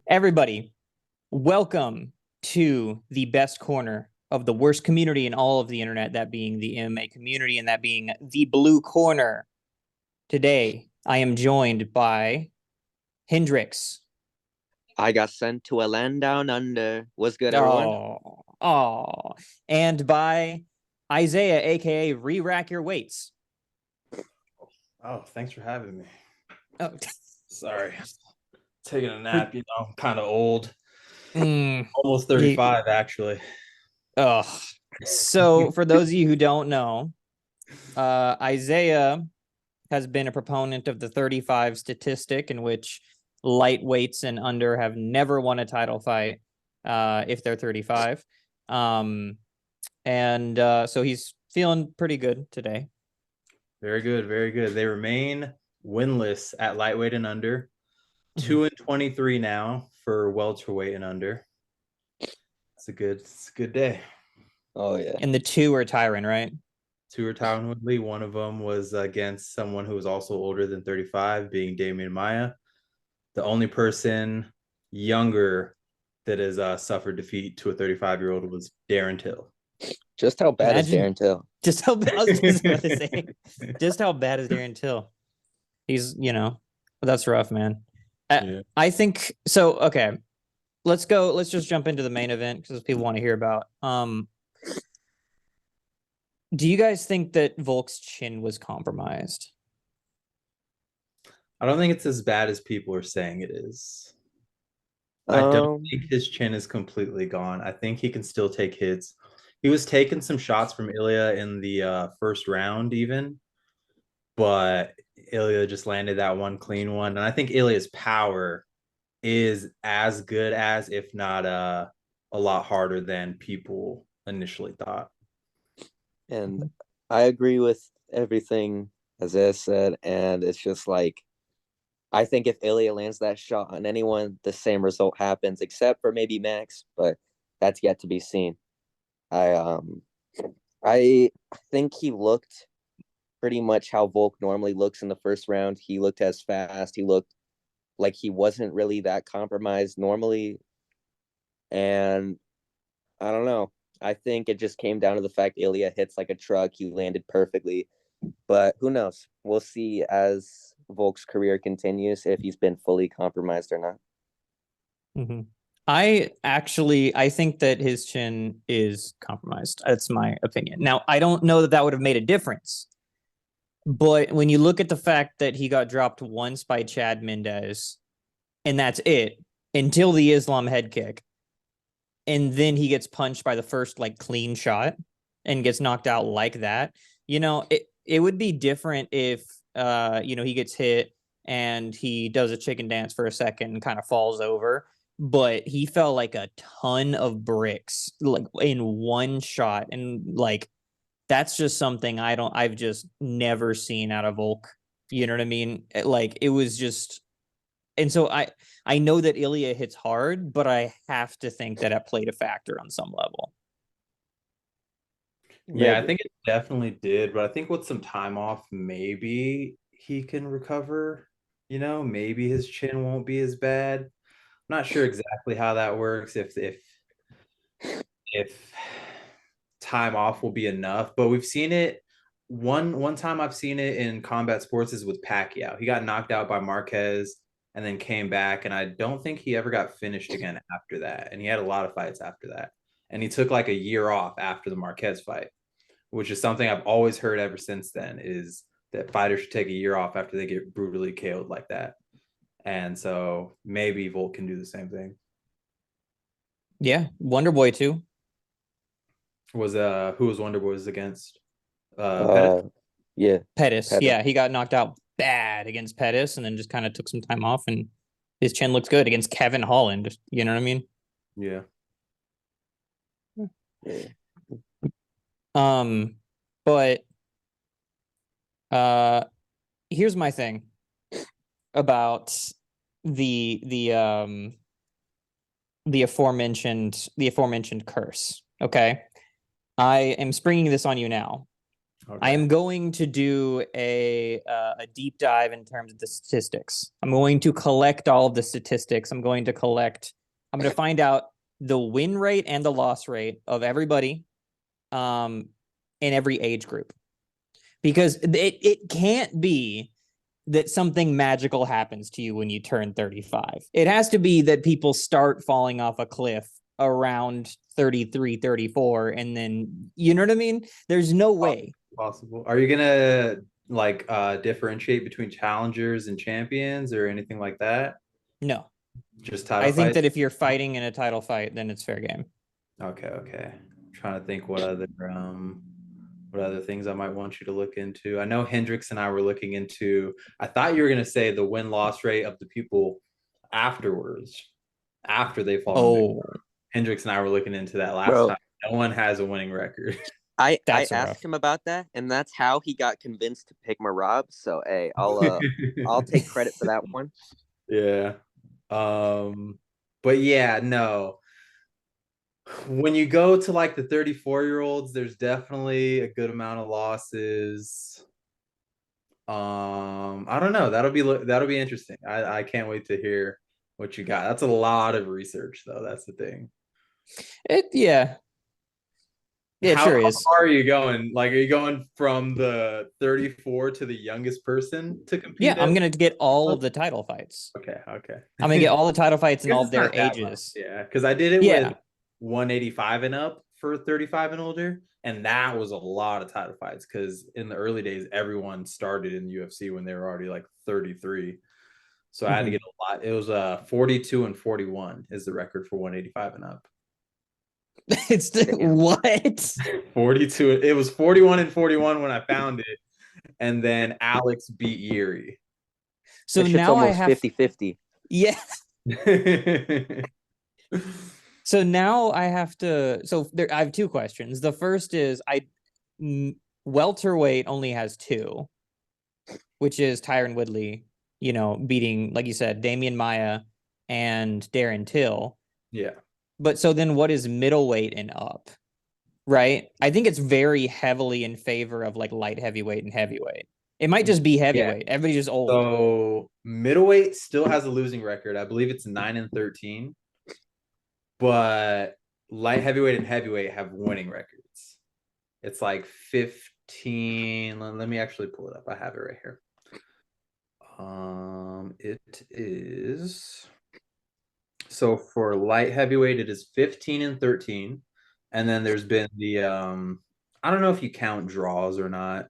Everybody, welcome to the best corner of the worst community in all of the internet, that being the MMA community, and that being the blue corner. Today, I am joined by Hendrix. I got sent to a land down under. What's good, everyone? Oh, and by Isaiah, aka Re-Rack Your Weights. Oh, thanks for having me. Oh, Sorry. Taking a nap, I'm kind of old. mm, Almost 35, actually. oh. So, for those of you who don't know, Isaiah has been a proponent of the 35 statistic, in which lightweights and under have never won a title fight if they're 35. So he's feeling pretty good today. Very good, very good. They remain winless at lightweight and under. 2-23 now for welterweight and under. It's a good day. Oh yeah. And the two are Tyron, right? Two are Tyron Woodley. One of them was against someone who was also older than 35, being Damian Maia. The only person younger that has suffered defeat to a 35-year-old was Darren Till. Just how bad is Imagine Darren Till? just how bad I was just about to say. Just how bad is Darren Till? He's, that's rough, man. Yeah. I think so. Okay, let's go. Let's just jump into the main event because people want to hear about. Do you guys think that Volk's chin was compromised? I don't think it's as bad as people are saying it is. I don't think his chin is completely gone. I think he can still take hits. He was taking some shots from Ilya in the first round even, but Ilya just landed that one clean one. And I think Ilya's power is as good as, if not a lot harder than people initially thought. And I agree with everything Isaiah said, and it's just like I think if Ilya lands that shot on anyone, the same result happens, except for maybe Max, but that's yet to be seen. I think he looked pretty much how Volk normally looks in the first round. He looked as fast. He looked like he wasn't really that compromised normally. And I don't know. I think it just came down to the fact Ilya hits like a truck. He landed perfectly. But who knows? We'll see as Volk's career continues if he's been fully compromised or not. Mm-hmm. I think that his chin is compromised. That's my opinion. Now, I don't know that would have made a difference. But when you look at the fact that he got dropped once by Chad Mendez, and that's it, until the Islam head kick, and then he gets punched by the first clean shot and gets knocked out like that, it would be different if he gets hit and he does a chicken dance for a second and kind of falls over. But he fell like a ton of bricks in one shot, and that's just something I've just never seen out of Volk. You know what I mean? It was just, and so I know that Ilya hits hard, but I have to think that it played a factor on some level. Yeah, I think it definitely did, but I think with some time off, maybe he can recover. Maybe his chin won't be as bad. I'm not sure exactly how that works, if time off will be enough, but we've seen it. One time I've seen it in combat sports is with Pacquiao. He got knocked out by Marquez and then came back, and I don't think he ever got finished again after that. And he had a lot of fights after that. And he took like a year off after the Marquez fight, which is something I've always heard ever since then, is that fighters should take a year off after they get brutally KO'd like that. And so maybe Volk can do the same thing. Yeah, Wonder Boy too. Was who was Wonder Boys against? Pettis? Yeah. Pettis. Yeah, he got knocked out bad against Pettis and then just kind of took some time off, and his chin looks good against Kevin Holland. You know what I mean? Yeah. But here's my thing about the aforementioned curse. Okay, I am springing this on you now. I am Okay. going to do a deep dive in terms of the statistics. I'm going to collect all of the statistics. I'm going to find out the win rate and the loss rate of everybody in every age group. Because it can't be that something magical happens to you when you turn 35. It has to be that people start falling off a cliff around 33, 34, and then, you know what I mean? There's no way. Possible. Are you gonna like differentiate between challengers and champions or anything like that? No. Just title I think fights? that if you're fighting in a title fight, then it's fair game. Okay, okay. I'm trying to think what other things I might want you to look into. I know Hendrix and I were looking into, I thought you were gonna say the win-loss rate of the people afterwards, after they fall on victory. Oh, Hendrix and I were looking into that last Bro, time. No one has a winning record. I that's rough. asked him about that, and that's how he got convinced to pick Marab. So hey, I'll take credit for that one. Yeah. But yeah, no. When you go to like the 34-year-olds, there's definitely a good amount of losses. I don't know. That'll be interesting. I can't wait to hear what you got. That's a lot of research though. That's the thing. Yeah, it How sure is. far are you going? Like, are you going from the 34 to the youngest person to Yeah, compete I'm at? gonna get all of the title fights. Okay, okay. I'm gonna get all the title fights in Guess all of it's their not that much. ages. Yeah, because I did it with Yeah. 185 and up for 35 and older, and that was a lot of title fights because in the early days, everyone started in the UFC when they were already like 33. So I had to Mhm. get a lot. It was 42 and 41 is the record for 185 and up. It's Damn. what? 42. It was 41 and 41 when I found it, and then Alex beat Yuri. So This shit's now I almost have 50-50. yeah. Yeah. So now I have to. So there, I have two questions. The first is welterweight only has two, which is Tyron Woodley, beating, like you said, Damian Maya and Darren Till. But so then what is middleweight and up? Right? I think it's very heavily in favor of like light heavyweight and heavyweight. It might just be Yeah. heavyweight. Everybody's just old. So middleweight still has a losing record. I believe it's 9 and 13, but light heavyweight and heavyweight have winning records. It's like 15. Let me actually pull it up. I have it right here. It is so for light heavyweight, it is 15 and 13. And then there's been the I don't know if you count draws or not.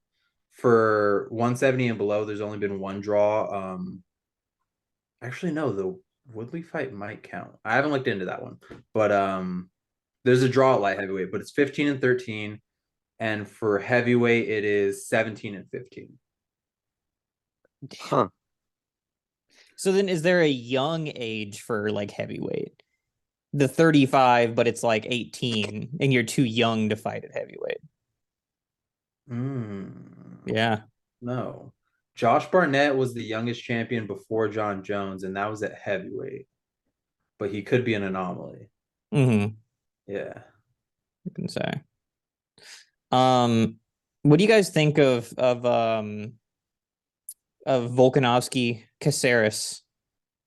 For 170 and below, there's only been one draw. Actually, no, the Woodley fight might count. I haven't looked into that one, but there's a draw at light heavyweight, but it's 15 and 13, and for heavyweight, it is 17 and 15. Huh. So then is there a young age for like heavyweight? The 35, but it's like 18 and you're too young to fight at heavyweight. Yeah. No. Josh Barnett was the youngest champion before John Jones, and that was at heavyweight, but he could be an anomaly. Mm-hmm. Yeah. You can say. What do you guys think of Volkanovski Caceres?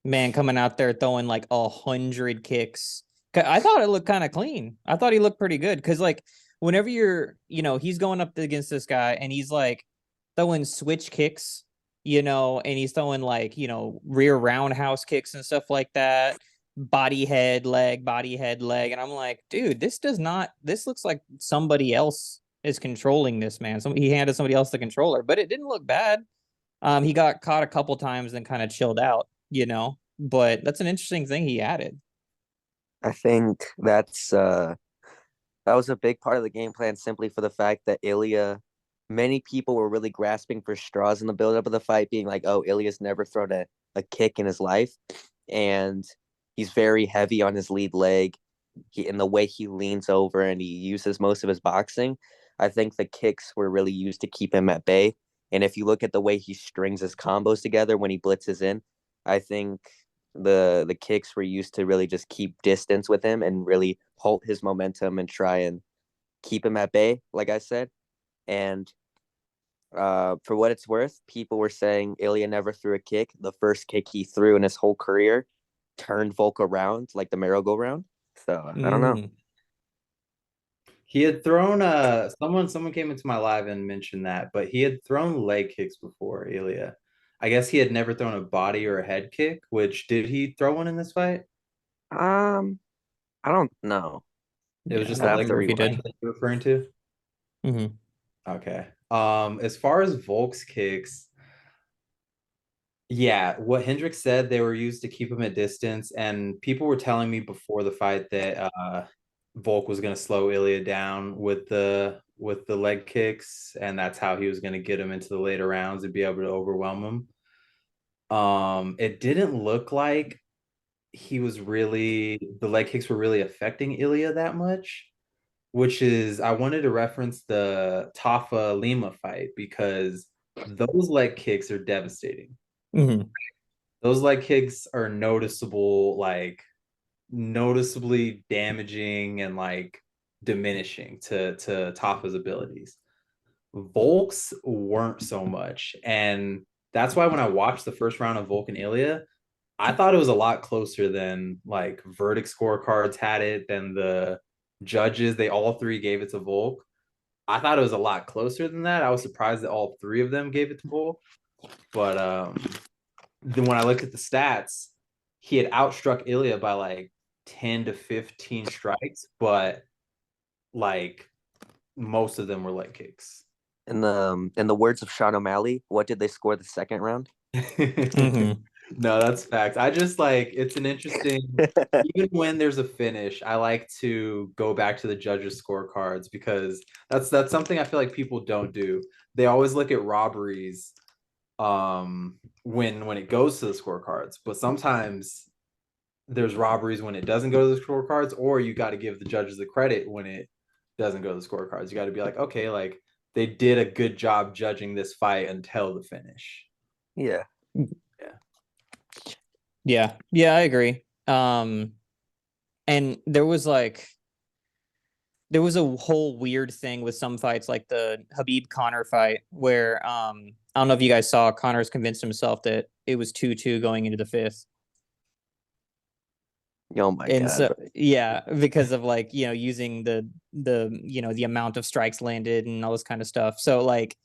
Man, coming out there throwing like 100 kicks. I thought it looked kind of clean. I thought he looked pretty good because like whenever he's going up against this guy and he's like throwing switch kicks, and he's throwing like, rear roundhouse kicks and stuff like that, body head leg, and I'm like, dude, this looks like somebody else is controlling this, man. He handed somebody else the controller, but it didn't look bad. He got caught a couple times, then kind of chilled out, but that's an interesting thing he added. I think that was a big part of the game plan, simply for the fact that many people were really grasping for straws in the buildup of the fight, being like, oh, Ilya's never thrown a kick in his life. And he's very heavy on his lead leg. In the way he leans over and he uses most of his boxing, I think the kicks were really used to keep him at bay. And if you look at the way he strings his combos together when he blitzes in, I think the kicks were used to really just keep distance with him and really halt his momentum and try and keep him at bay, like I said. And For what it's worth, people were saying Ilya never threw a kick. The first kick he threw in his whole career turned Volk around like the merry-go-round. So I don't know. Mm. He had thrown someone came into my live and mentioned that, but he had thrown leg kicks before, Ilya. I guess he had never thrown a body or a head kick, which did he throw one in this fight? Um, I don't know. It was Yeah, I just I'd a don't have leg to remember if he kick rewind. did. that you're referring to? Hmm. Okay. As far as Volk's kicks, yeah, what Hendrix said, they were used to keep him at distance, and people were telling me before the fight that Volk was going to slow Ilya down with the leg kicks, and that's how he was going to get him into the later rounds and be able to overwhelm him. It didn't look like the leg kicks were really affecting Ilya that much, which is I wanted to reference the Tafa Lima fight because those leg kicks are devastating. Hmm. Those leg kicks are noticeably damaging and like diminishing to Tafa's abilities. Volk's weren't so much. And that's why when I watched the first round of Volk and Ilya, I thought it was a lot closer than like verdict scorecards had it, than the judges. They all three gave it to Volk. I thought it was a lot closer than that. I was surprised that all three of them gave it to Volk. But then when I looked at the stats, he had outstruck Ilya by like 10 to 15 strikes, but like most of them were leg kicks. In the words of Sean O'Malley, what did they score the second round? Hmm. No, that's fact. I just like it's an interesting, even when there's a finish, I like to go back to the judges' scorecards because that's something I feel like people don't do. They always look at robberies when it goes to the scorecards, but sometimes there's robberies when it doesn't go to the scorecards, or you got to give the judges the credit when it doesn't go to the scorecards. You got to be like, okay, like they did a good job judging this fight until the finish. Yeah. Yeah. Yeah, I agree. And there was a whole weird thing with some fights, like the Habib Connor fight, where I don't know if you guys saw, Connor's convinced himself that it was 2-2 going into the fifth. Oh my And God. so yeah, because of like, using the amount of strikes landed and all this kind of stuff. So like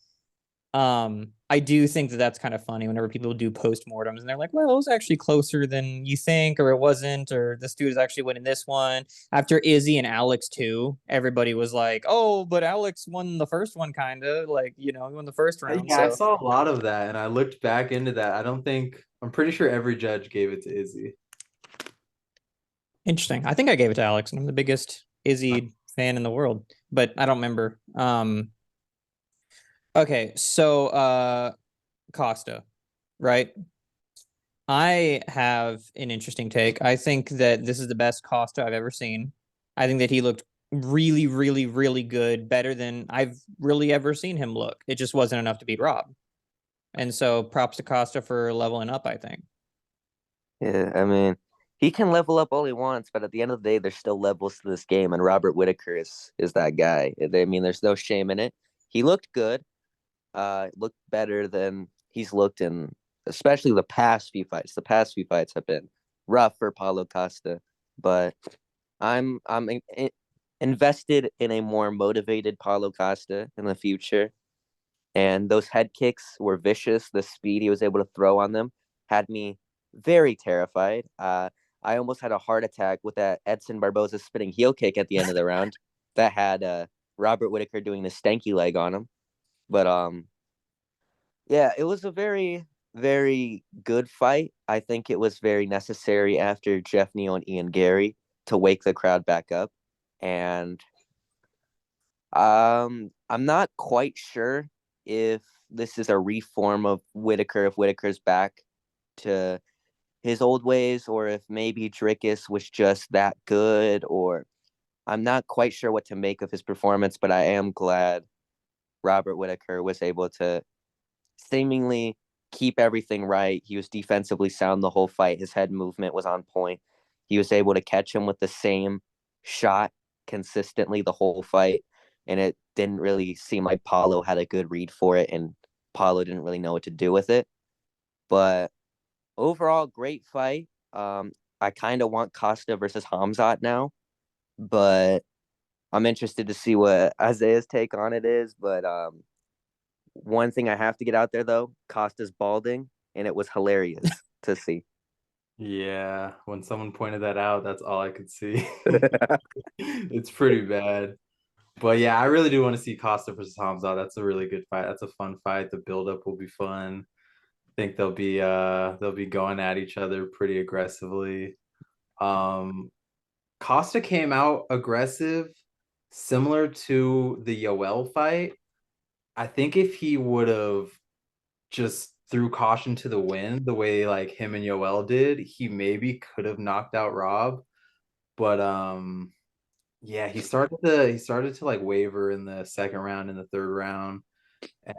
I do think that that's kind of funny whenever people do postmortems and they're like, well, it was actually closer than you think, or it wasn't, or this dude is actually winning this one. After Izzy and Alex too, everybody was like, oh, but Alex won the first one, kind of like, he won the first round. Yeah, I So saw a lot of that and I looked back into that. I'm pretty sure every judge gave it to Izzy. interesting. I think I gave it to Alex, and I'm the biggest Izzy fan in the world, but I don't remember. Okay, so Costa, right? I have an interesting take. I think that this is the best Costa I've ever seen. I think that he looked really, really, really good, better than I've really ever seen him look. It just wasn't enough to beat Rob. And so props to Costa for leveling up, I think. Yeah, I mean, he can level up all he wants, but at the end of the day, there's still levels to this game, and Robert Whitaker is that guy. I mean, there's no shame in it. He looked good. Looked better than he's looked in, especially the past few fights. The past few fights have been rough for Paulo Costa, but I'm invested in a more motivated Paulo Costa in the future. And those head kicks were vicious. The speed he was able to throw on them had me very terrified. I almost had a heart attack with that Edson Barboza spinning heel kick at the end of the round that had Robert Whitaker doing the stanky leg on him. But yeah, it was a very, very good fight. I think it was very necessary after Jeff Neal and Ian Gary to wake the crowd back up. And I'm not quite sure if this is a reform of Whitaker, if Whitaker's back to his old ways, or if maybe Drickus was just that good, or I'm not quite sure what to make of his performance, but I am glad Robert Whitaker was able to seemingly keep everything right. He was defensively sound the whole fight. His head movement was on point. He was able to catch him with the same shot consistently the whole fight, and it didn't really seem like Paulo had a good read for it, and Paulo didn't really know what to do with it. But overall, great fight. I kind of want Costa versus Hamzat now, but I'm interested to see what Isaiah's take on it is. But one thing I have to get out there though, Costa's balding, and it was hilarious to see. Yeah, when someone pointed that out, that's all I could see. It's pretty bad. But yeah, I really do want to see Costa versus Hamza. That's a really good fight. That's a fun fight. The buildup will be fun. I think they'll be going at each other pretty aggressively. Um Costa came out aggressive, similar to the Yoel fight. I think if he would have just threw caution to the wind the way like him and Yoel did, he maybe could have knocked out Rob. But yeah, he started to like waver in the second round and the third round,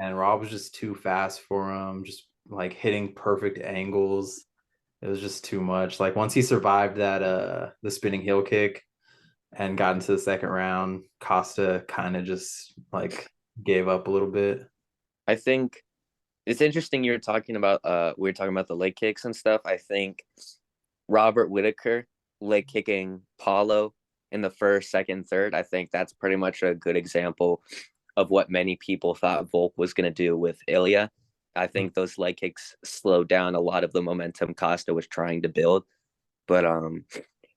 and Rob was just too fast for him, just like hitting perfect angles. It was just too much. Like once he survived that the spinning heel kick and got into the second round, Costa kind of just like gave up a little bit. I think it's interesting you're talking about we were talking about the leg kicks and stuff. I think Robert Whitaker leg kicking Paulo in the first, second, third, I think that's pretty much a good example of what many people thought Volk was going to do with Ilya. I think those leg kicks slowed down a lot of the momentum Costa was trying to build. But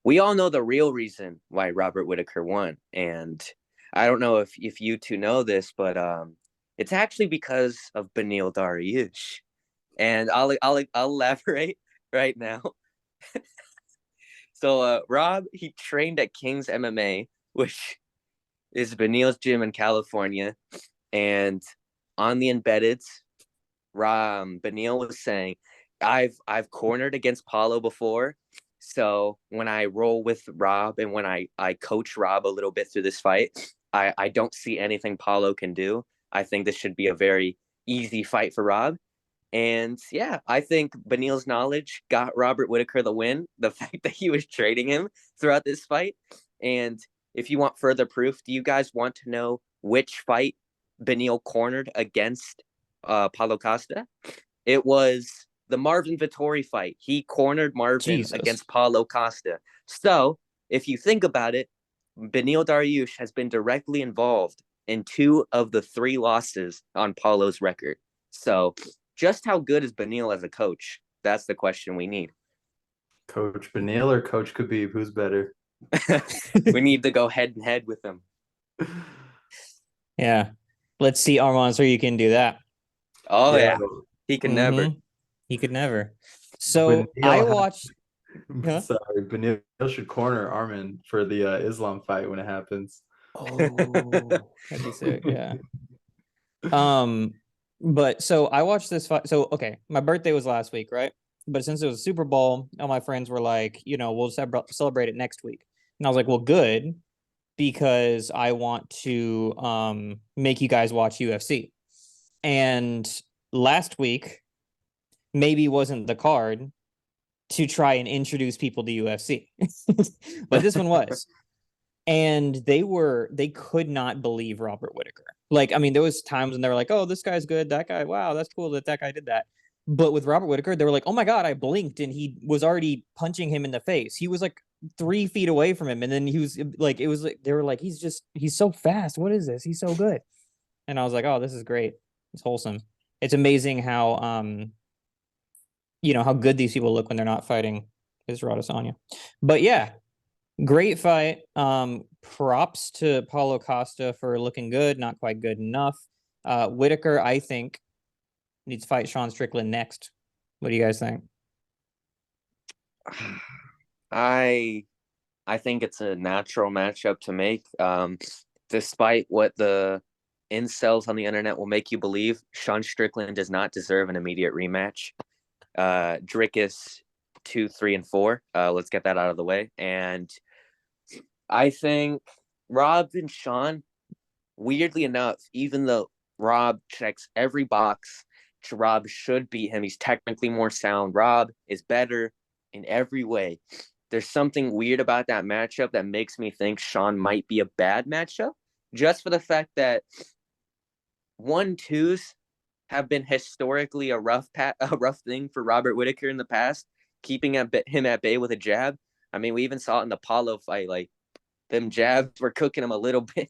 we all know the real reason why Robert Whitaker won. And I don't know if you two know this, but it's actually because of Beneil Dariush. And I'll elaborate right now. So Rob, he trained at King's MMA, which is Beneil's gym in California. And on the embeddeds, Beneil was saying, I've cornered against Paulo before. So when I roll with Rob and when I coach Rob a little bit through this fight, I don't see anything Paulo can do. I think this should be a very easy fight for Rob. And yeah, I think Beneil's knowledge got Robert Whitaker the win. The fact that he was trading him throughout this fight. And if you want further proof, do you guys want to know which fight Beneil cornered against Paulo Costa? It was the Marvin Vittori fight. He cornered Marvin against Paulo Costa. So if you think about it, Beneil Dariush has been directly involved in 2 of the 3 losses on Paulo's record. So just how good is Beneil as a coach? That's the question we need. Coach Beneil or Coach Khabib, who's better? We need to go head and head with them. Yeah. Let's see, Armand, so you can do that. Oh, yeah. He can never. He could never. So Beneil I watched. Sorry, Beneil should corner Armin for the Islam fight when it happens. Oh, that'd be sick. Yeah. But so I watched this fight. So okay, my birthday was last week, right? But since it was Super Bowl, all my friends were like, we'll celebrate it next week. And I was like, well, good, because I want to make you guys watch UFC. And last week maybe wasn't the card to try and introduce people to UFC. But this one was. And they could not believe Robert Whitaker. Like, I mean, there was times when they were like, oh, this guy's good. That guy, wow, that's cool that guy did that. But with Robert Whitaker, they were like, oh my God, I blinked and he was already punching him in the face. He was like 3 feet away from him. And then he was like, it was like, they were like, he's so fast. What is this? He's so good. And I was like, oh, this is great. It's wholesome. It's amazing how, how good these people look when they're not fighting Israel Adesanya. But yeah, great fight. Props to Paulo Costa for looking good, not quite good enough. Whitaker, I think, needs to fight Sean Strickland next. What do you guys think? I think it's a natural matchup to make. Despite what the incels on the internet will make you believe, Sean Strickland does not deserve an immediate rematch. Drickus 2, 3, and 4. Let's get that out of the way. And I think Rob and Sean, weirdly enough, even though Rob checks every box, Rob should beat him. He's technically more sound. Rob is better in every way. There's something weird about that matchup that makes me think Sean might be a bad matchup. just for the fact that 1-2s have been historically a rough thing for Robert Whitaker in the past, keeping him at bay with a jab. I mean, we even saw it in the Paulo fight, like them jabs were cooking him a little bit.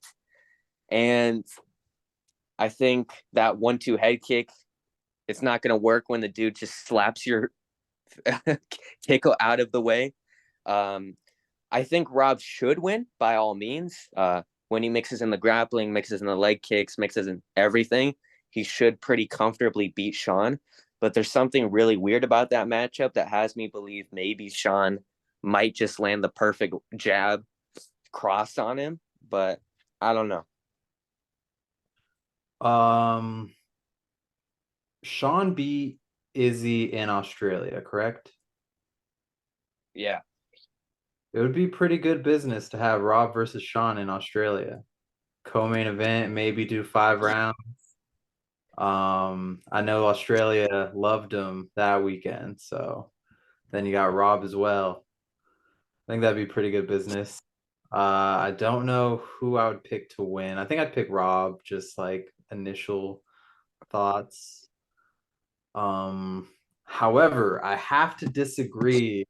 And I think that 1-2 head kick, it's not going to work when the dude just slaps your kick out of the way. I think Rob should win by all means. When he mixes in the grappling, mixes in the leg kicks, mixes in everything, he should pretty comfortably beat Sean. But there's something really weird about that matchup that has me believe maybe Sean might just land the perfect jab cross on him, but I don't know. Sean beat Izzy in Australia, correct? Yeah. It would be pretty good business to have Rob versus Sean in Australia. Co-main event, maybe do 5 rounds. I know Australia loved him that weekend, so then you got Rob as well. I think that'd be pretty good business. I don't know who I would pick to win. I think I'd pick Rob, just like initial thoughts. However, I have to disagree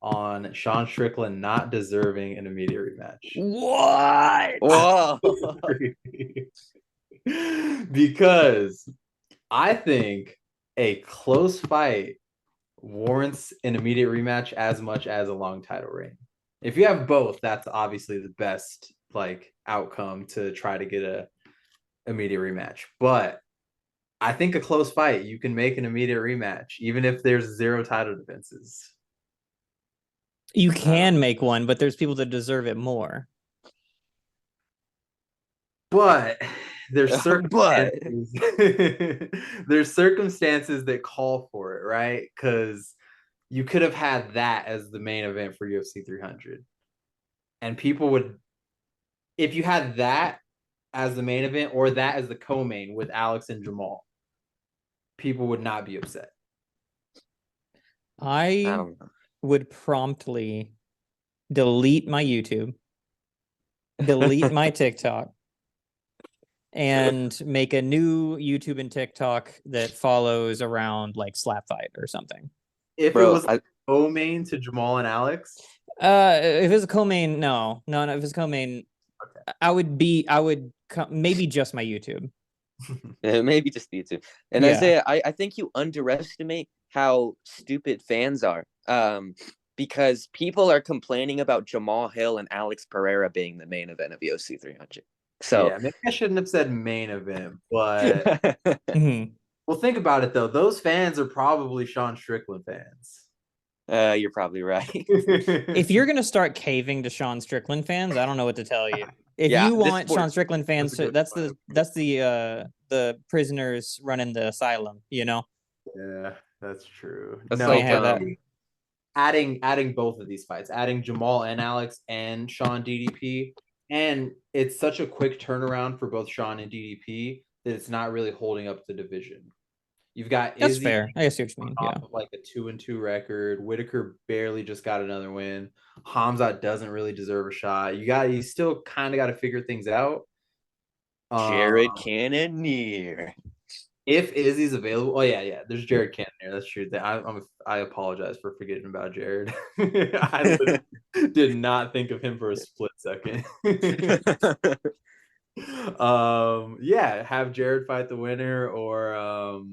on Sean Strickland not deserving an immediate rematch. What? Whoa. Because I think a close fight warrants an immediate rematch as much as a long title reign. If you have both, that's obviously the best like outcome to try to get a immediate rematch. But I think a close fight, you can make an immediate rematch, even if there's 0 title defenses. You can make one, but there's people that deserve it more. But there's circumstances, there's circumstances that call for it, right? Because you could have had that as the main event for UFC 300. And people would, if you had that as the main event or that as the co-main with Alex and Jamal, people would not be upset. I would promptly delete my YouTube, delete my TikTok, and make a new YouTube and TikTok that follows around like slap fight or something. If it was a co-main to Jamal and Alex? If it was a co-main, no. If it's co-main, okay. I would maybe just my YouTube. Maybe just YouTube. And Isaiah, I think you underestimate how stupid fans are. Because people are complaining about Jamal Hill and Alex Pereira being the main event of UFC 300. So yeah, maybe I shouldn't have said main event, but well, think about it though. Those fans are probably Sean Strickland fans. You're probably right. If you're gonna start caving to Sean Strickland fans, I don't know what to tell you. If you want Sean Strickland fans to, that's the prisoners running the asylum, you know? Yeah, that's true. That's no, like adding both of these fights, adding Jamal and Alex and Sean DDP, and it's such a quick turnaround for both Sean and DDP that it's not really holding up the division. You've got that's Izzy fair. I see what you mean. Yeah, like a 2-2 record. Whitaker barely just got another win. Hamzat doesn't really deserve a shot. You still kind of got to figure things out. Jared Cannonier. If Izzy's available, there's Jared Cannonier. That's true. I apologize for forgetting about Jared. I did not think of him for a split second. Have Jared fight the winner, or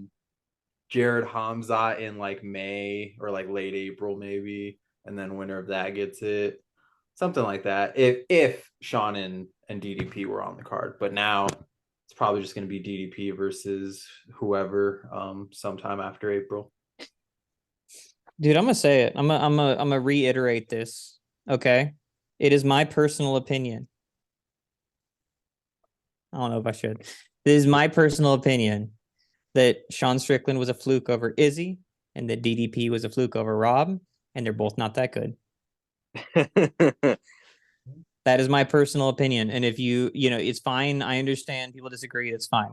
Jared Hamzat in like May or like late April maybe, and then winner of that gets it, something like that. If Sean and DDP were on the card, but now it's probably just going to be DDP versus whoever sometime after April. Dude, I'm gonna say it. I'm gonna reiterate this. Okay, it is my personal opinion. I don't know if I should. This is my personal opinion that Sean Strickland was a fluke over Izzy and that DDP was a fluke over Rob, and they're both not that good. That is my personal opinion. And if it's fine. I understand people disagree. It's fine,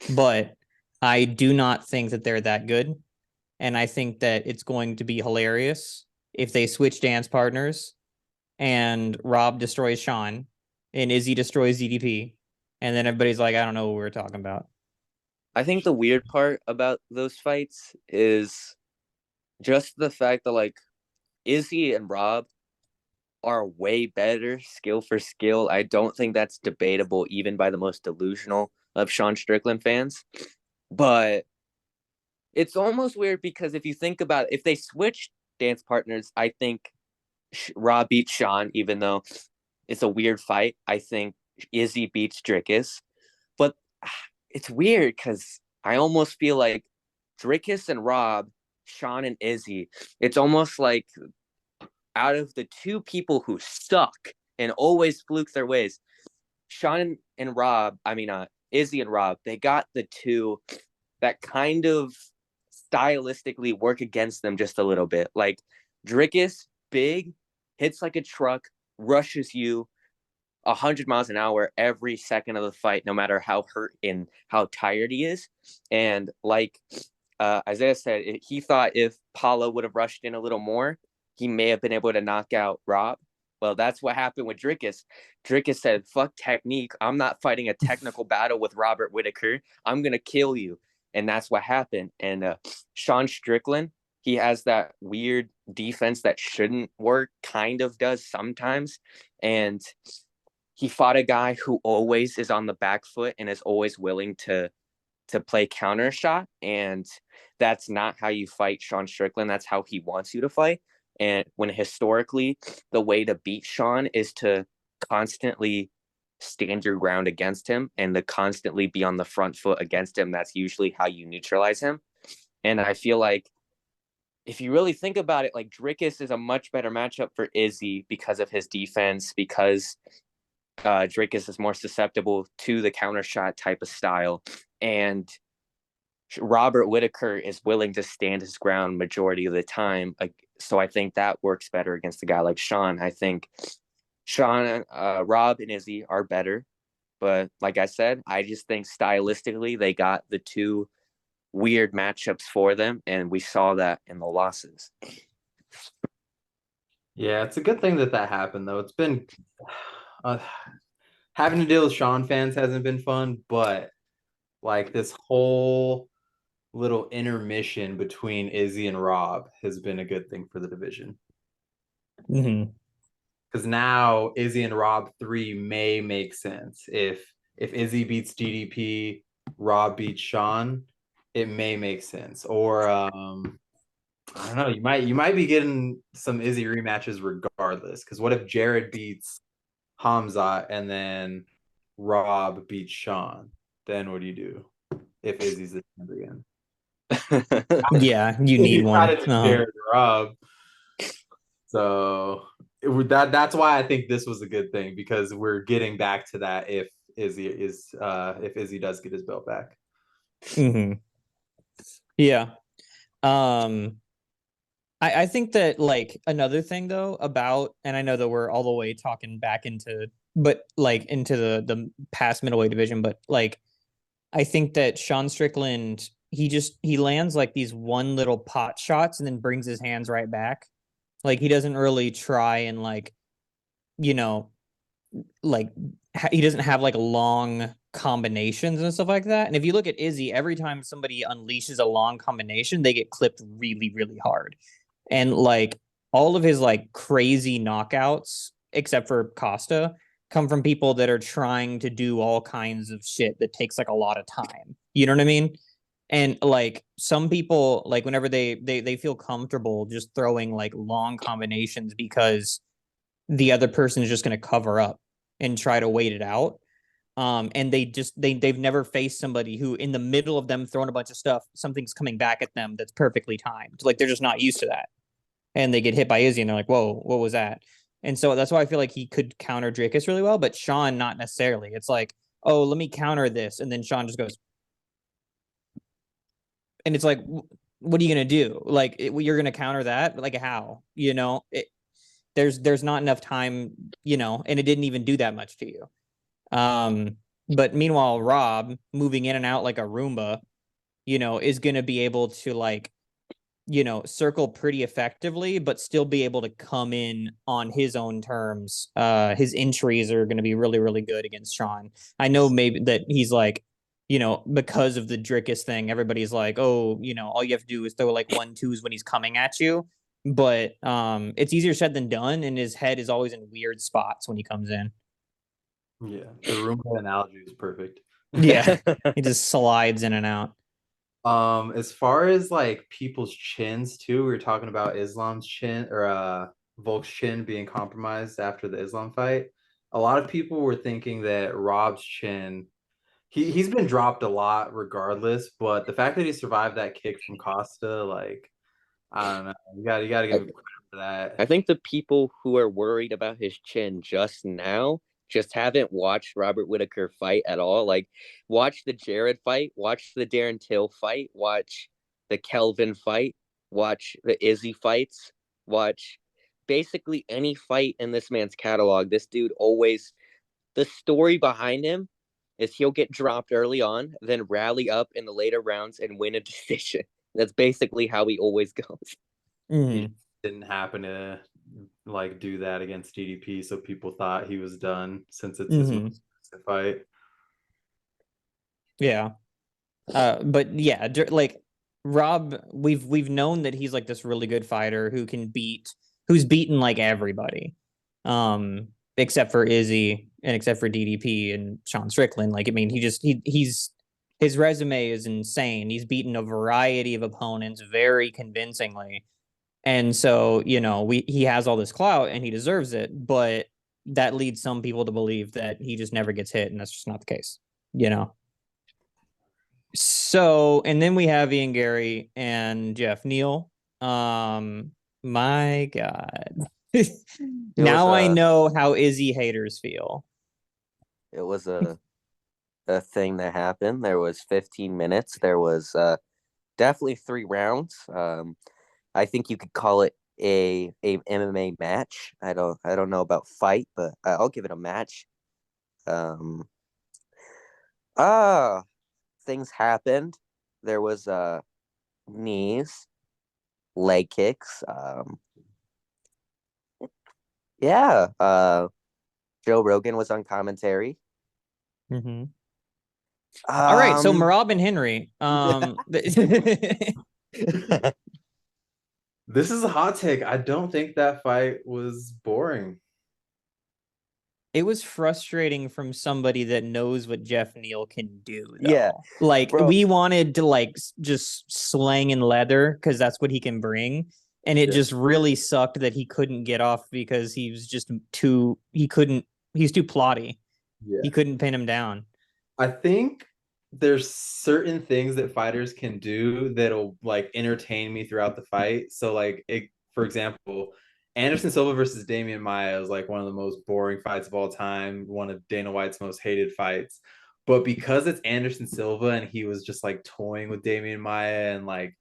but I do not think that they're that good. And I think that it's going to be hilarious if they switch dance partners and Rob destroys Sean and Izzy destroys DDP, and then everybody's like, I don't know what we're talking about. I think the weird part about those fights is just the fact that like Izzy and Rob are way better skill for skill. I don't think that's debatable even by the most delusional of Sean Strickland fans. But it's almost weird because if you think about it, if they switch dance partners, I think Rob beats Sean, even though it's a weird fight. I think Izzy beats Drickus. But it's weird because I almost feel like Drickus and Rob, Sean and Izzy, it's almost like out of the two people who suck and always fluke their ways, Sean and Rob, Izzy and Rob, they got the two that kind of stylistically work against them just a little bit. Like Drickus, big, hits like a truck, rushes you 100 miles an hour every second of the fight, no matter how hurt and how tired he is. And like Isaiah said, he thought if Paulo would have rushed in a little more, he may have been able to knock out Rob. Well, that's what happened with Drickus. Drickus said, fuck technique. I'm not fighting a technical battle with Robert Whitaker. I'm going to kill you. And that's what happened. And Sean Strickland, he has that weird defense that shouldn't work, kind of does sometimes. And he fought a guy who always is on the back foot and is always willing to play counter shot. And that's not how you fight Sean Strickland. That's how he wants you to fight. And when historically the way to beat Sean is to constantly stand your ground against him and to constantly be on the front foot against him, that's usually how you neutralize him. And I feel like if you really think about it, like Drickus is a much better matchup for Izzy because of his defense, because Drickus is more susceptible to the counter shot type of style. And Robert Whitaker is willing to stand his ground majority of the time. So I think that works better against a guy like Sean. I think Sean, Rob, and Izzy are better. But like I said, I just think stylistically they got the two weird matchups for them, and we saw that in the losses. Yeah, it's a good thing that happened, though. It's been having to deal with Sean fans hasn't been fun, but like this whole little intermission between Izzy and Rob has been a good thing for the division. Mm-hmm. Because now Izzy and Rob 3 may make sense. If Izzy beats DDP, Rob beats Sean, it may make sense. Or I don't know, you might be getting some Izzy rematches regardless. Because what if Jared beats Hamza and then Rob beats Sean? Then what do you do if Izzy's the champ again? Yeah, you need one. Jared Rob. So that's why I think this was a good thing, because we're getting back to that if Izzy does get his belt back. Mm-hmm. Yeah. I think that like another thing though about, and I know that we're all the way talking back into, but like into the past middleweight division, but like I think that Sean Strickland, he lands like these one little pot shots and then brings his hands right back. Like he doesn't really try and like, you know, like he doesn't have like long combinations and stuff like that. And if you look at Izzy, every time somebody unleashes a long combination, they get clipped really, really hard. And like all of his like crazy knockouts, except for Costa, come from people that are trying to do all kinds of shit that takes like a lot of time. You know what I mean? And like some people, like whenever they feel comfortable just throwing like long combinations because the other person is just going to cover up and try to wait it out. And they've never faced somebody who in the middle of them throwing a bunch of stuff, something's coming back at them that's perfectly timed. Like they're just not used to that. And they get hit by Izzy and they're like, whoa, what was that? And so that's why I feel like he could counter Dracus really well, but Sean, not necessarily. It's like, oh, let me counter this. And then Sean just goes, and it's like, what are you going to do? Like, you're going to counter that? Like, how? You know, there's not enough time, you know, and it didn't even do that much to you. But meanwhile, Rob moving in and out like a Roomba, you know, is going to be able to like circle pretty effectively, but still be able to come in on his own terms. His entries are going to be really, really good against Sean. I know maybe that he's like, because of the Drickus thing, everybody's like, oh, all you have to do is throw like 1-2s when he's coming at you. But it's easier said than done, and his head is always in weird spots when he comes in. Yeah, the Roomba analogy is perfect. Yeah, he just slides in and out. As far as like people's chins too, we were talking about Islam's chin or Volk's chin being compromised after the Islam fight. A lot of people were thinking that Rob's chin, he's been dropped a lot regardless, but the fact that he survived that kick from Costa, like, I don't know, you gotta give him credit for I that. think the people who are worried about his chin just now just haven't watched Robert Whitaker fight at all. Like, watch the Jared fight, watch the Darren Till fight, watch the Kelvin fight, watch the Izzy fights, watch basically any fight in this man's catalog. This dude always, the story behind him is he'll get dropped early on, then rally up in the later rounds and win a decision. That's basically how he always goes. He Mhm. didn't happen to like do that against DDP, so people thought he was done since it's his Mhm. most recent fight. Yeah. But yeah, like Rob, we've known that he's like this really good fighter who's beaten like everybody, except for Izzy and except for DDP and Sean Strickland. Like, I mean, he's his resume is insane. He's beaten a variety of opponents very convincingly, and so he has all this clout and he deserves it. But that leads some people to believe that he just never gets hit, and that's just not the case. You know. So, and then we have Ian Gary and Jeff Neal. My God. It was Now I a know how Izzy haters feel. it was a thing that happened. There was 15 minutes. There was definitely 3 rounds. I think you could call it a MMA match. I don't know about fight, but I'll give it a match. Um, ah, things happened. There was knees, leg kicks. Yeah. Joe Rogan was on commentary. Mm-hmm. All right, so Um, Marab and Henry. This is a hot take. I don't think that fight was boring. It was frustrating from somebody that knows what Jeff Neal can do, yeah, though. Like, bro. we wanted to like just slang and leather because that's what he can bring. And it Yeah. just really sucked that he couldn't get off because he was just he's too plotty. Yeah. He couldn't pin him down. I think there's certain things that fighters can do that'll like entertain me throughout the fight. So like for example, Anderson Silva versus Damian Maia is like one of the most boring fights of all time, one of Dana White's most hated fights. But because it's Anderson Silva and he was just like toying with Damian Maia and like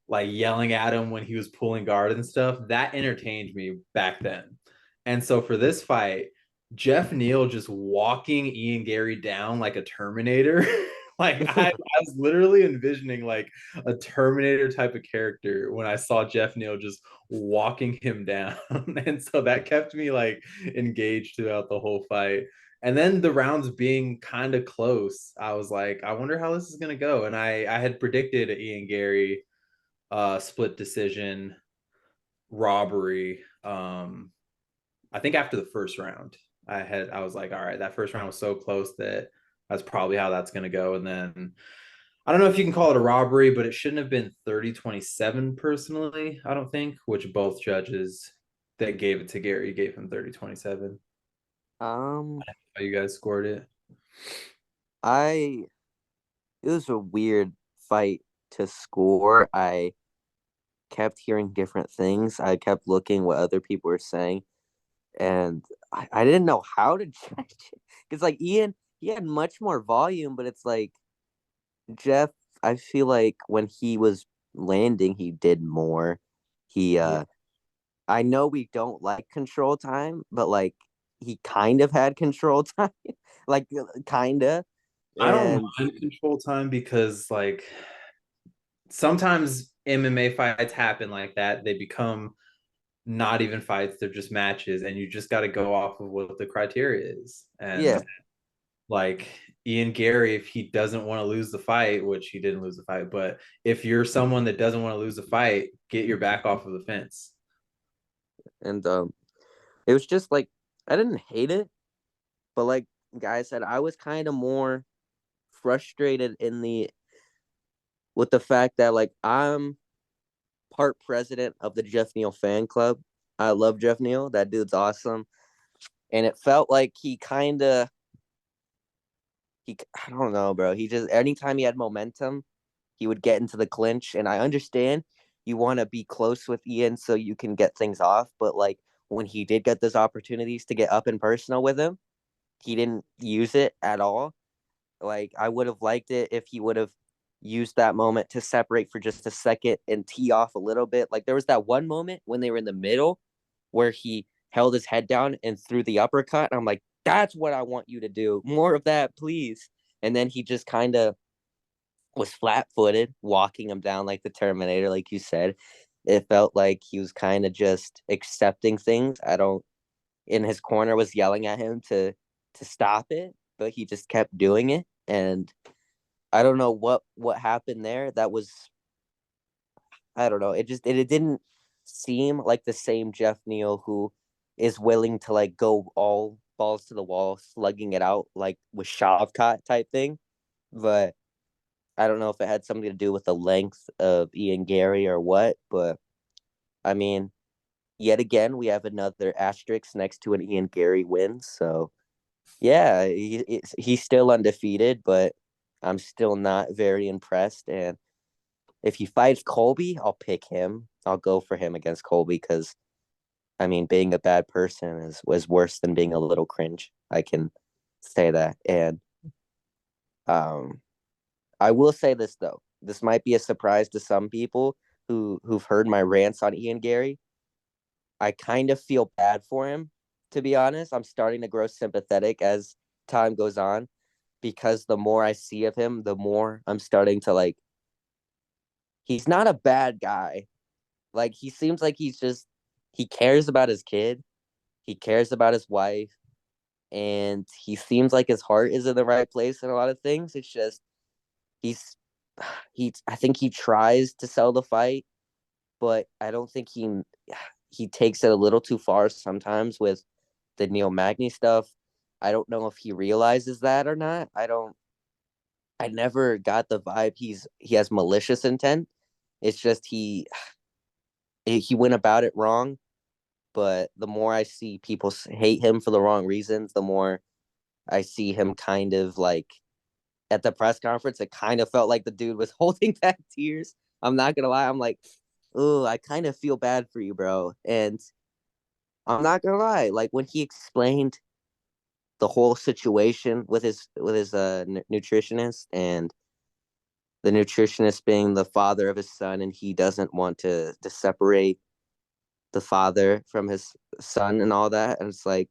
yelling at him when he was pulling guard and stuff, that entertained me back then. And so for this fight, Jeff Neal just walking Ian Gary down like a Terminator. Like I was literally envisioning like a Terminator type of character when I saw Jeff Neal just walking him down. And so that kept me like engaged throughout the whole fight. And then the rounds being kind of close, I was like, I wonder how this is gonna go. And I had predicted Ian Gary split decision robbery. I think after the first round, I was like, all right, that first round was so close that that's probably how that's going to go. And then I don't know if you can call it a robbery, but it shouldn't have been 30-27 personally, I don't think, which both judges that gave it to Gary gave him 30-27. Um, How you guys scored it? I it was a weird fight to score. I kept hearing different things. I kept looking what other people were saying, and I didn't know how to judge it. Because like Ian, he had much more volume, but it's like Jeff, I feel like when he was landing, he did more. He Yeah. I know we don't like control time, but like he kind of had control time. Like kinda. I don't And mind control time because like sometimes MMA fights happen like that. They become not even fights, they're just matches, and you just got to go off of what the criteria is. And Yeah, like Ian Gary, if he doesn't want to lose the fight, which he didn't lose the fight, but if you're someone that doesn't want to lose the fight, get your back off of the fence. and it was just like I didn't hate it, but like guy said, I was kind of more frustrated in the with the fact that like I'm part president of the Jeff Neal fan club. I love Jeff Neal. That dude's awesome. And it felt like I don't know, bro. He just anytime he had momentum, he would get into the clinch. And I understand you want to be close with Ian so you can get things off, but like when he did get those opportunities to get up and personal with him, he didn't use it at all. Like I would have liked it if he would have used that moment to separate for just a second and tee off a little bit. Like there was that one moment when they were in the middle where he held his head down and threw the uppercut. And I'm like, that's what I want you to do. More of that, please. And then he just kind of was flat footed, walking him down like the Terminator, like you said. It felt like he was kind of just accepting things. I don't in his corner was yelling at him to stop it, but he just kept doing it. And I don't know what happened there. That was I don't know. It didn't seem like the same Jeff Neal who is willing to like go all balls to the wall, slugging it out like with Shavkat type thing. But I don't know if it had something to do with the length of Ian Gary or what. But I mean, yet again, we have another asterisk next to an Ian Gary win. So yeah, he's still undefeated, but I'm still not very impressed. And if he fights Colby, I'll pick him. I'll go for him against Colby because I mean, being a bad person was worse than being a little cringe. I can say that. And um, I will say this though. This might be a surprise to some people who've heard my rants on Ian Gary. I kind of feel bad for him, to be honest. I'm starting to grow sympathetic as time goes on because the more I see of him, the more I'm starting to like he's not a bad guy. Like he seems like he cares about his kid, he cares about his wife, and he seems like his heart is in the right place in a lot of things. It's just he's he I think he tries to sell the fight, but I don't think he takes it a little too far sometimes with the Neil Magny stuff. I don't know if he realizes that or not. I never got the vibe he has malicious intent. It's just he went about it wrong. But the more I see people hate him for the wrong reasons, the more I see him kind of like at the press conference. It kind of felt like the dude was holding back tears. I'm not gonna lie. I'm like, oh, I kind of feel bad for you, bro. And I'm not gonna lie. Like when he explained the whole situation with his nutritionist and the nutritionist being the father of his son, and he doesn't want to separate the father from his son and all that. And it's like,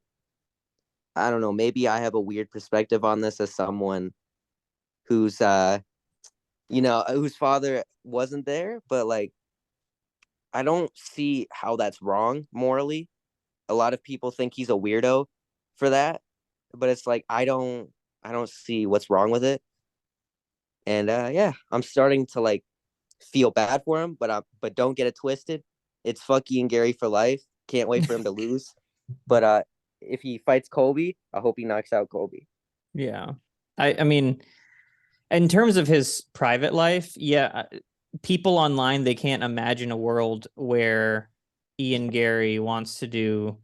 I don't know, maybe I have a weird perspective on this as someone who's whose father wasn't there, but like I don't see how that's wrong morally. A lot of people think he's a weirdo for that, but it's like I don't see what's wrong with it. And yeah, I'm starting to like feel bad for him, but don't get it twisted. It's fuck Ian Gary for life. Can't wait for him to lose. But if he fights Colby, I hope he knocks out Colby. Yeah. I mean, in terms of his private life, yeah, people online, they can't imagine a world where Ian Gary wants to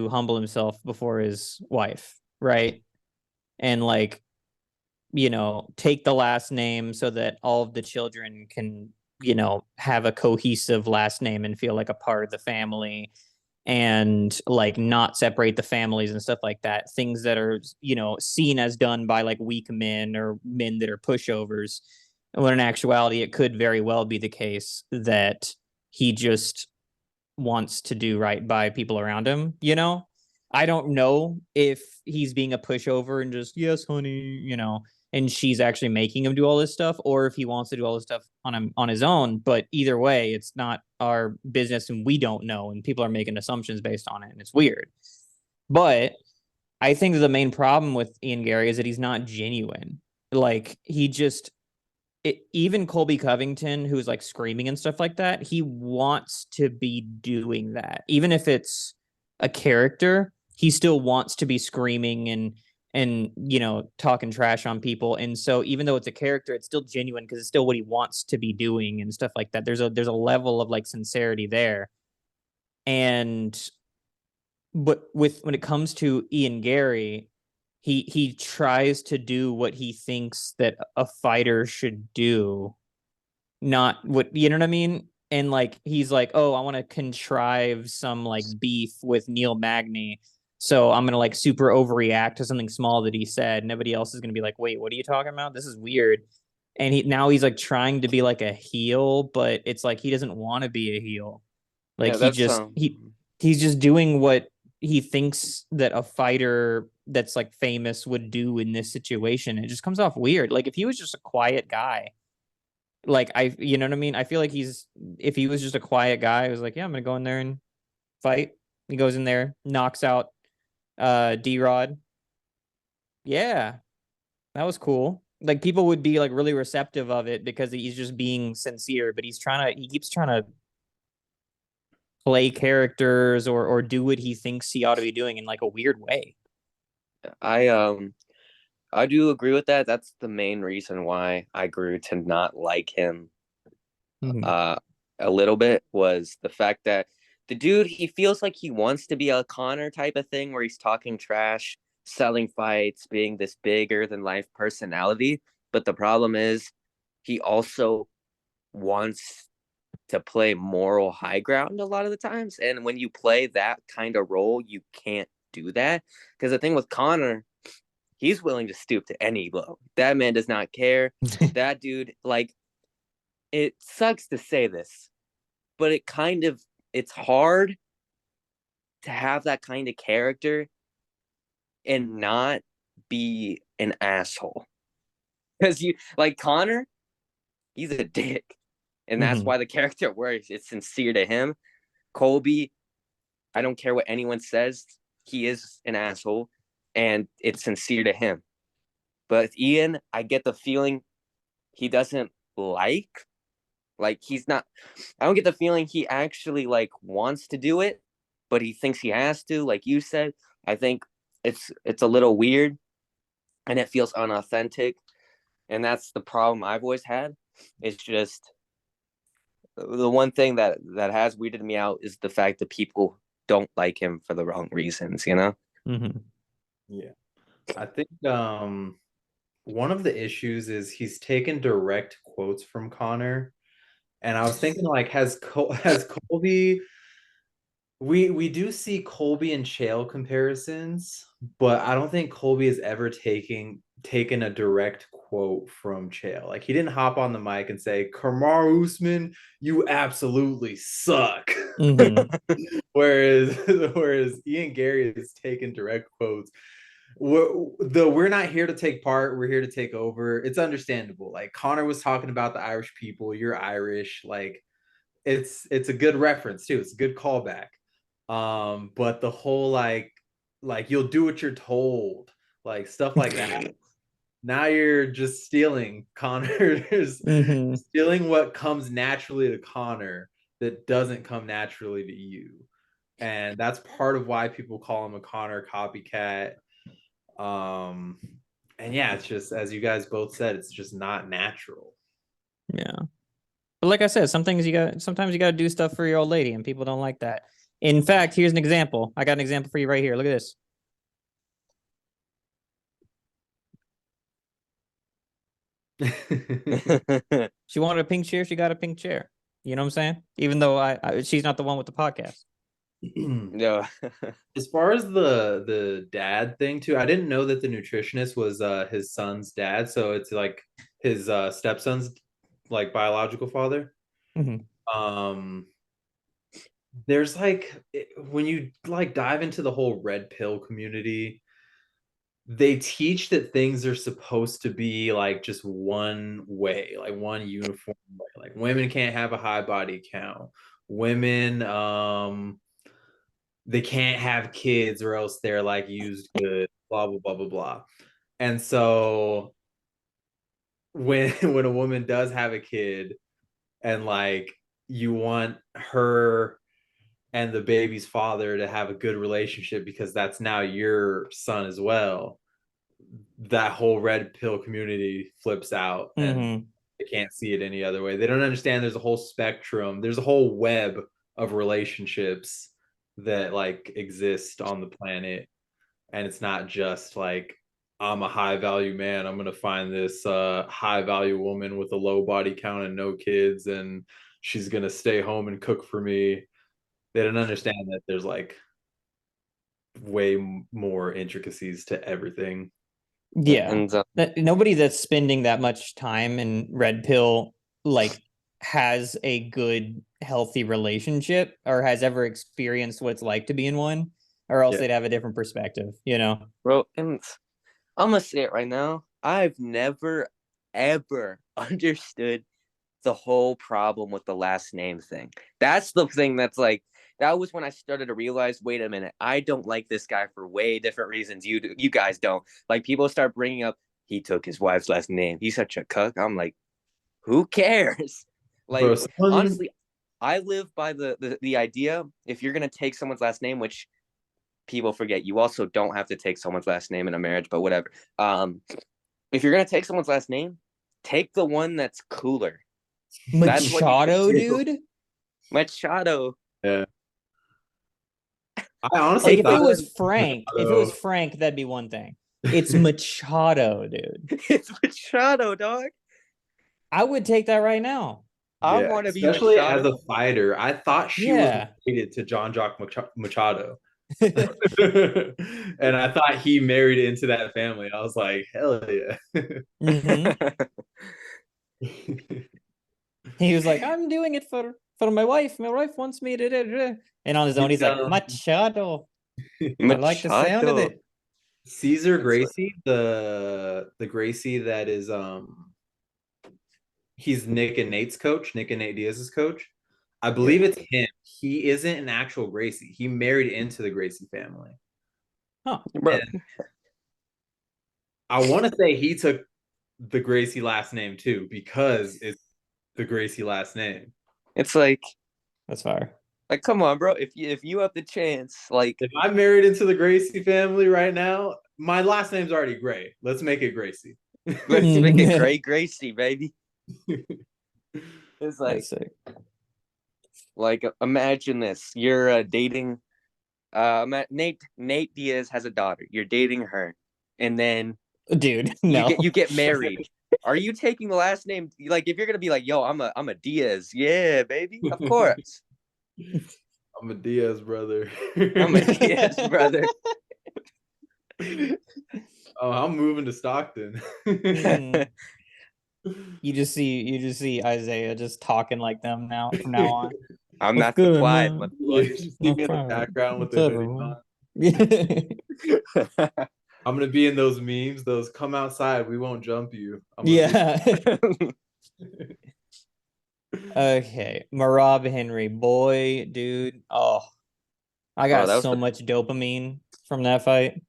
humble himself before his wife, right? And like, take the last name so that all of the children can, have a cohesive last name and feel like a part of the family and like not separate the families and stuff like that. Things that are, seen as done by like weak men or men that are pushovers. When in actuality, it could very well be the case that he just wants to do right by people around him. I don't know if he's being a pushover and just, yes, honey, and she's actually making him do all this stuff, or if he wants to do all this stuff on his own. But either way, it's not our business, and we don't know, and people are making assumptions based on it, and it's weird. But I think the main problem with Ian Gary is that he's not genuine. Like he just even Colby Covington, who's like screaming and stuff like that, he wants to be doing that. Even if it's a character, he still wants to be screaming and talking trash on people. And so even though it's a character, it's still genuine because it's still what he wants to be doing and stuff like that. There's a level of like sincerity there. And but when it comes to Ian Gary, he tries to do what he thinks that a fighter should do, not what, you know what I mean? And like he's like, oh, I want to contrive some like beef with Neil Magny, so I'm gonna like super overreact to something small that he said. Nobody else is gonna be like, wait, what are you talking about? This is weird. And he's like trying to be like a heel, but it's like he doesn't want to be a heel. Like Yeah, that's he's just doing what he thinks that a fighter that's like famous would do in this situation. It just comes off weird. Like if he was just a quiet guy, like you know what I mean? I feel like if he was just a quiet guy, I was like, yeah, I'm gonna go in there and fight. He goes in there, knocks out D-Rod. Yeah, that was cool. Like people would be like really receptive of it because he's just being sincere, but he keeps trying to play characters or do what he thinks he ought to be doing in like a weird way. I do agree with that. That's the main reason why I grew to not like him a little bit, was the fact that the dude, he feels like he wants to be a Connor type of thing where he's talking trash, selling fights, being this bigger than life personality. But the problem is he also wants to play moral high ground a lot of the times. And when you play that kind of role, you can't do that. Because the thing with Connor, he's willing to stoop to any blow. That man does not care. That dude, like, it sucks to say this, but it's hard to have that kind of character and not be an asshole. Because you, like Connor, he's a dick. And that's why the character works. It's sincere to him. Colby, I don't care what anyone says, he is an asshole, and it's sincere to him. But Ian, I get the feeling he doesn't like he's not, I don't get the feeling he actually like wants to do it, but he thinks he has to, like you said. I think it's a little weird and it feels unauthentic. And that's the problem I've always had. It's just the one thing that has weirded me out is the fact that people don't like him for the wrong reasons, you know? Yeah. I think one of the issues is he's taken direct quotes from Connor. And I was thinking, like, has Colby, we do see Colby and Chael comparisons, but I don't think Colby has ever taken a direct quote from Chael. Like he didn't hop on the mic and say, Kamaru Usman, you absolutely suck. whereas Ian Gary has taken direct quotes. We're not here to take part, we're here to take over. It's understandable. Like Connor was talking about the Irish people, you're Irish. Like it's a good reference too. It's a good callback. But the whole like you'll do what you're told, like stuff like that. Now you're just stealing Connor's stealing what comes naturally to Connor that doesn't come naturally to you. And that's part of why people call him a Connor copycat. And yeah, it's just, as you guys both said, it's just not natural. Yeah. But like I said, sometimes you got to do stuff for your old lady, and people don't like that. In fact, here's an example. I got an example for you right here. Look at this. She wanted a pink chair. She got a pink chair. You know what I'm saying? Even though she's not the one with the podcast. No. As far as the dad thing too, I didn't know that the nutritionist was his son's dad. So it's like his stepson's like biological father. There's like, when you like dive into the whole red pill community, they teach that things are supposed to be like just one way, like one uniform way. Like women can't have a high body count. Women, they can't have kids or else they're like used good, blah blah blah blah blah. And so when when a woman does have a kid and like you want her and the baby's father to have a good relationship because that's now your son as well, that whole red pill community flips out and Mm-hmm. they can't see it any other way. They don't understand there's a whole spectrum, there's a whole web of relationships that like exist on the planet. And it's not just like I'm a high value man, I'm gonna find this high value woman with a low body count and no kids, and she's gonna stay home and cook for me. They don't understand that there's like way more intricacies to everything. Yeah. And Nobody that's spending that much time in red pill like has a good healthy relationship or has ever experienced what it's like to be in one, or else Yeah. they'd have a different perspective, you know. bro, and I'm gonna say it right now. I've never ever understood the whole problem with the last name thing. That's the thing that's like, that was when I started to realize, wait a minute, I don't like this guy for way different reasons. You guys don't. Like people start bringing up he took his wife's last name. He's such a cuck. I'm like, who cares? Bro, Like honestly, I live by the idea, if you're gonna take someone's last name, which people forget, you also don't have to take someone's last name in a marriage, but whatever. If you're gonna take someone's last name, take the one that's cooler. That's what you should Machado, do. dude. Machado. yeah. I honestly Like if it thought was Frank, Machado. that'd be one thing. It's Machado, dude. It's Machado, dog. I would take that right now. I Yeah, want to be especially as Machado. a fighter, I thought she was Yeah. related to John Jock Machado. And I thought he married into that family. I was like, hell yeah. Hmm. He was like, I'm doing it for my wife. My wife wants me to do it. And on his own, he's like, Machado. I like the sound of Machado. it. Caesar It's like, Gracie, the Gracie that is he's Nick and Nate's coach, Nick and Nate Diaz's coach. I believe it's him. He isn't an actual Gracie. He married into the Gracie family. Huh. bro. And I want to say he took the Gracie last name too because it's the Gracie last name. It's like, That's fire. come on, bro. If you have the chance, like, If I'm married into the Gracie family right now, my last name's already Gray. Let's make it Gracie. let's make it Gray Gracie, baby. It's That's sick. like imagine this. You're dating Nate Diaz has a daughter. You're dating her, and then Dude, no. you get married. Are you taking the last name? Like, if you're gonna be like, yo, I'm a Diaz, yeah, baby, of course. I'm a Diaz brother. I'm a Diaz brother. Oh, I'm moving to Stockton. Mhm. You just see Isaiah just talking like them now from now on. I'm not Good, supplied, man. You motherfucker. see me in the background with the hoodie on. Yeah. I'm gonna be in those memes. Those come outside, we won't jump you. Yeah. Okay. Marab Henry, boy, dude. Oh, I Bro, got that was so much dopamine from that fight.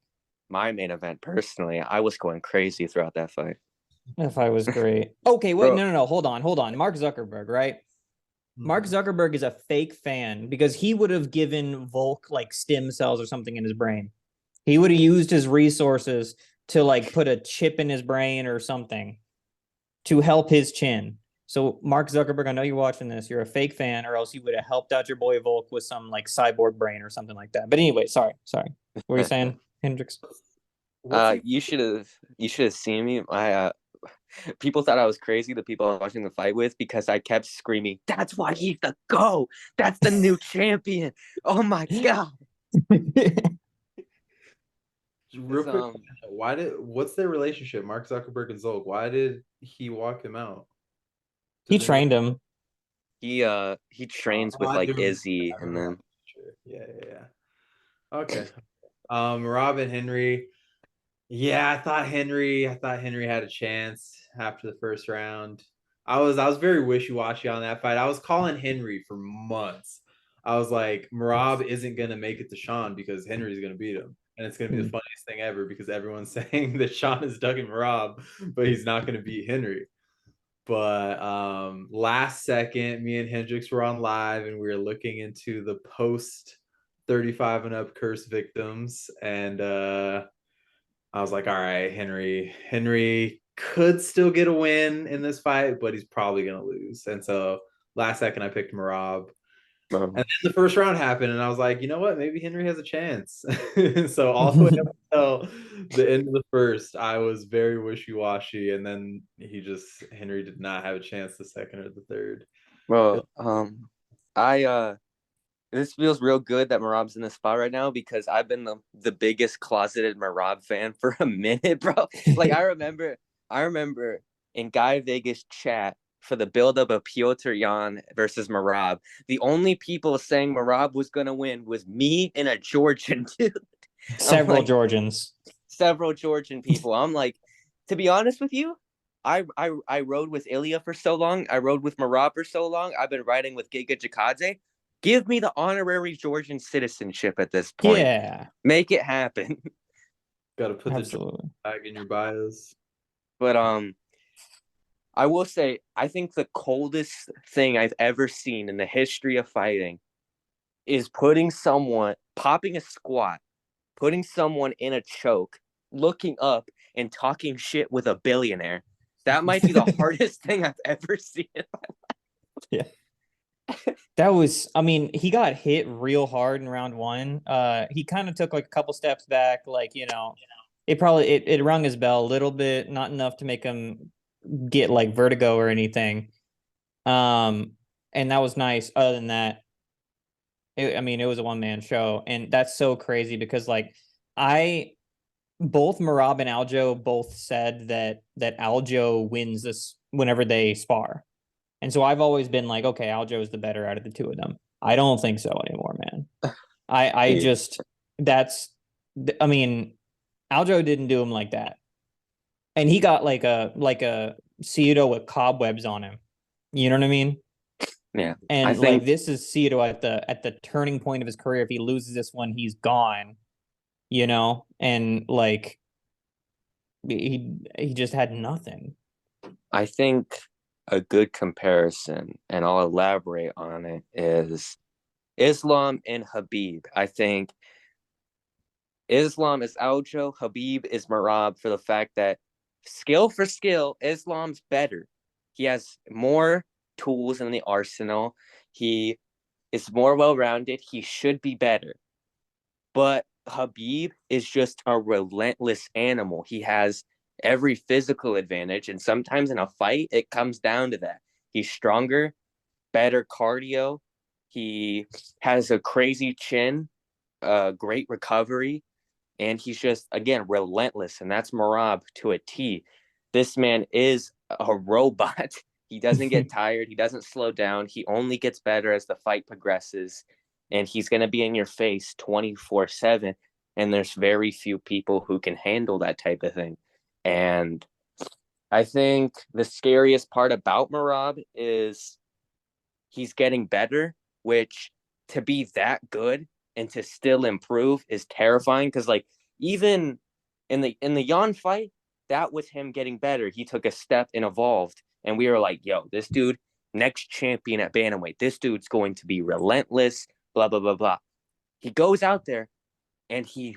my main event personally. I was going crazy throughout that fight. That fight was great. Okay, wait, Bro. no. Hold on. Mark Zuckerberg, right? Mark Zuckerberg is a fake fan because he would have given Volk like stem cells or something in his brain. He would have used his resources to like put a chip in his brain or something to help his chin. So Mark Zuckerberg, I know you're watching this. You're a fake fan, or else you would have helped out your boy Volk with some like cyborg brain or something like that. But anyway, sorry. What were you saying, Hendrix? You should have seen me. People thought I was crazy, the people I was watching the fight with, because I kept screaming, "That's why he's the GOAT! That's the new champion! Oh my god!" Real quick, what's their relationship, Mark Zuckerberg and Zolk? Why did he walk him out? He trained him. He trains with like Izzy and then Yeah. Okay. Robin Henry, Yeah, I thought Henry had a chance after the first round. I was very wishy-washy on that fight. I was calling Henry for months. I was like, Marab isn't gonna make it to Sean because Henry's gonna beat him. And it's gonna be the Hmm. funniest thing ever because everyone's saying that Sean is ducking Marab, but he's not gonna beat Henry. But last second, me and Hendrix were on live and we were looking into the post 35 and up curse victims. And I was like, all right, Henry could still get a win in this fight, but he's probably gonna lose. And so last second I picked Marab. And then the first round happened, and I was like, you know what? Maybe Henry has a chance. So all the way up until the end of the first, I was very wishy-washy, and then Henry did not have a chance the second or the third. Bro, I this feels real good that Marab's in this spot right now because I've been the biggest closeted Marab fan for a minute, bro. Like I remember in Guy Vegas chat for the buildup of Piotr Jan versus Marab, the only people saying Marab was gonna win was me and a Georgian dude. I'm Several like Georgians. several Georgian people. I'm like, to be honest with you, I rode with Ilya for so long. I rode with Marab for so long. I've been riding with Giga Jakadze. Give me the honorary Georgian citizenship at this point. Yeah, Make it happen. Got to put the absolutely. tag in your bios. But I will say I think the coldest thing I've ever seen in the history of fighting is popping a squat, putting someone in a choke, looking up and talking shit with a billionaire. That might be the hardest thing I've ever seen. Yeah. That was, I mean, he got hit real hard in round one. He kind of took like a couple steps back, like, it rung his bell a little bit, not enough to make him get like vertigo or anything. Um, and that was nice. Other than that, I mean, it was a one-man show, and that's so crazy because like I both Marab and Aljo both said that Aljo wins this whenever they spar. And so I've always been like, okay, Aljo is the better out of the two of them. I don't think so anymore, man. I just that's I mean, Aljo didn't do him like that. And he got like a Cito with cobwebs on him. You know what I mean? Yeah, I And like think this is Cito at the turning point of his career. If he loses this one, he's gone. And like he just had nothing. I think a good comparison, and I'll elaborate on it, is Islam and Habib. I think Islam is Aljo, Habib is Marab for the fact that skill for skill, Islam's better. He has more tools in the arsenal. He is more well rounded. He should be better. But Habib is just a relentless animal. He has every physical advantage. And sometimes in a fight, it comes down to that. He's stronger, better cardio. He has a crazy chin, great recovery. And he's just, again, relentless. And that's Marab to a T. This man is a robot. He doesn't get tired. He doesn't slow down. He only gets better as the fight progresses. And he's going to be in your face 24/7. And there's very few people who can handle that type of thing. And I think the scariest part about Marab is he's getting better, which to be that good and to still improve is terrifying because like even in the Jan fight, that was him getting better. He took a step and evolved. And we were like, yo, this dude, next champion at Bantamweight, this dude's going to be relentless, blah, blah, blah, blah. He goes out there and he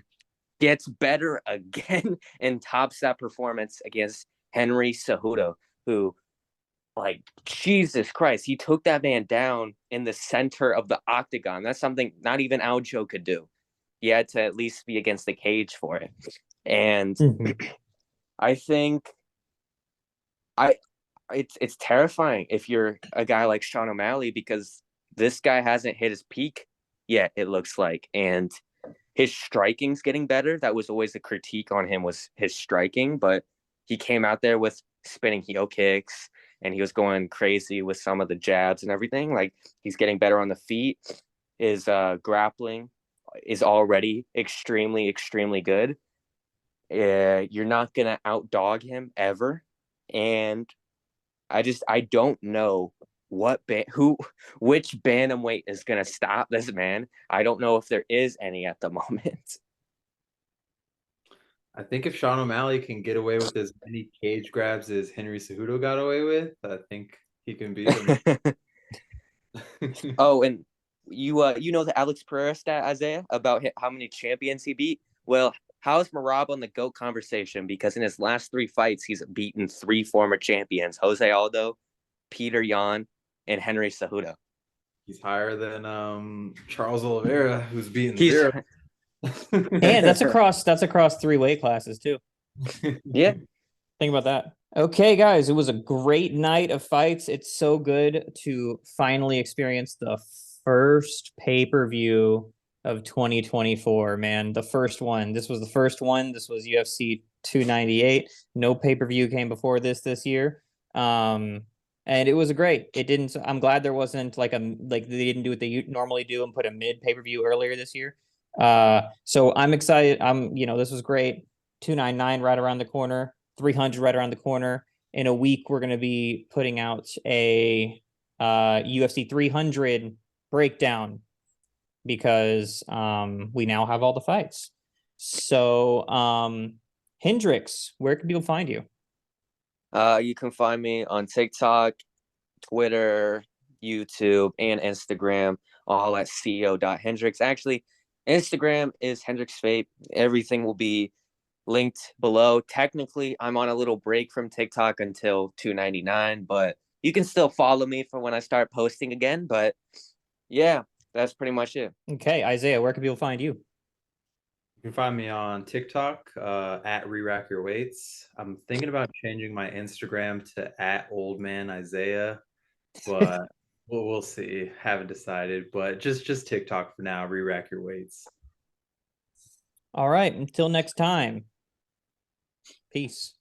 gets better again and tops that performance against Henry Cejudo, who like Jesus Christ, he took that man down in the center of the octagon. That's something not even Aljo could do. He had to at least be against the cage for it. And I think I it's terrifying if you're a guy like Sean O'Malley because this guy hasn't hit his peak yet, it looks like. And his striking's getting better. That was always a critique on him was his striking, but he came out there with spinning heel kicks and he was going crazy with some of the jabs and everything. Like he's getting better on the feet. His grappling is already extremely, extremely good. You're not gonna outdog him ever, and I don't know which bantamweight is gonna stop this man. I don't know if there is any at the moment. I think if Sean O'Malley can get away with as many cage grabs as Henry Cejudo got away with, I think he can beat him. Oh, and you know the Alex Pereira stat, Isaiah, about how many champions he beat? Well, how's Marab on the GOAT conversation? Because in his last 3 fights, he's beaten 3 former champions: Jose Aldo, Peter Yan, and Henry Cejudo. He's higher than Charles Oliveira, who's beaten He's 0. And that's across 3 weight classes too. yeah. Think about that. Okay, guys, it was a great night of fights. It's so good to finally experience the first pay-per-view of 2024, man. The first one. This was the first one. This was UFC 298. No pay-per-view came before this year. And it was great. It didn't. I'm glad there wasn't like they didn't do what they normally do and put a mid pay-per-view earlier this year. So I'm excited. This was great. 299 right around the corner. 300 right around the corner. In a week, we're going to be putting out a UFC 300 breakdown because we now have all the fights. So, Hendrix, where can people find you? You can find me on TikTok, Twitter, YouTube, and Instagram, all at CEO.Hendrix. Actually, Instagram is Hendrix Fate. Everything will be linked below. Technically, I'm on a little break from TikTok until 299, but you can still follow me for when I start posting again. But yeah, that's pretty much it. Okay, Isaiah, where can people find you? You can find me on TikTok at Re-Rack Your Weights. I'm thinking about changing my Instagram to at Old Man Isaiah, but we'll see. Haven't decided, but just TikTok for now. Re-Rack Your Weights. All right, until next time. Peace.